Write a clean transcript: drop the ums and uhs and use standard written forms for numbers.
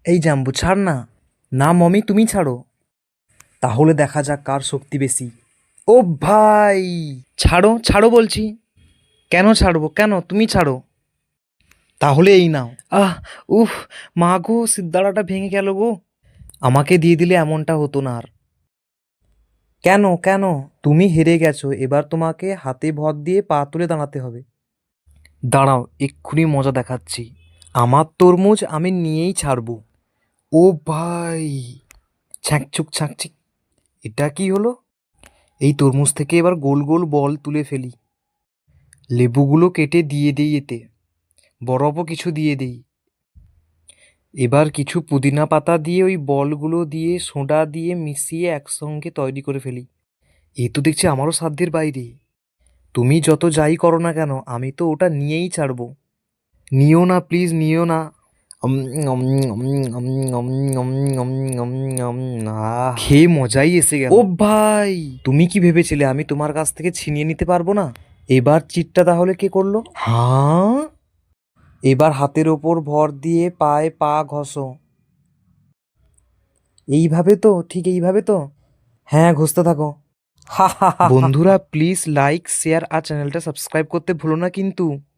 এই জাম্বু ছাড় না। না মমি, তুমি ছাড়ো। তাহলে দেখা যাক কার শক্তি বেশি। ও ভাই, ছাড়ো ছাড়ো বলছি। কেন ছাড়বো, কেন? তুমি ছাড়ো। তাহলে এই নাও। আহ, উফ, মা গো, সিদ্ধারাটা ভেঙে গেল গো। আমাকে দিয়ে দিলে এমনটা হতো না আর। কেন কেন? তুমি হেরে গেছো, এবার তোমাকে হাতে ভর দিয়ে পা তুলে দাঁড়াতে হবে। দাঁড়াও, এক্ষুনি মজা দেখাচ্ছি। আমার তরমুজ আমি নিয়েই ছাড়বো। ও ভাই, ছ্যাঁকছুক ছ্যাঁকছিক। এটা কি হলো? এই তরমুজ থেকে এবার গোল গোল বল তুলে ফেলি। লেবুগুলো কেটে দিয়ে দিই এতে। বরফও কিছু দিয়ে দিই। এবার কিছু পুদিনা পাতা দিয়ে ওই বলগুলো দিয়ে সোডা দিয়ে মিশিয়ে একসঙ্গে তৈরি করে ফেলি। এ তো দেখছি আমারও সাধ্যের বাইরে। তুমি যত যাই করো না কেন, আমি তো ওটা নিয়েই ছাড়বো। নিও না প্লিজ, নিও না। খেয়ে মজাই এসে গেল। ও ভাই, তুমি কি ভেবেছিলে আমি তোমার কাছ থেকে ছিনিয়ে নিতে পারবো না? এবার চিটটা তাহলে কে করলো? হ্যাঁ, এবার হাতের ওপর ভর দিয়ে পায়ে পা ঘষো। এইভাবে তো, ঠিক এইভাবে তো। হ্যাঁ, ঘষতে থাকো। হা হা হা। বন্ধুরা প্লিজ লাইক শেয়ার আর চ্যানেলটা সাবস্ক্রাইব করতে ভুলো না কিন্তু।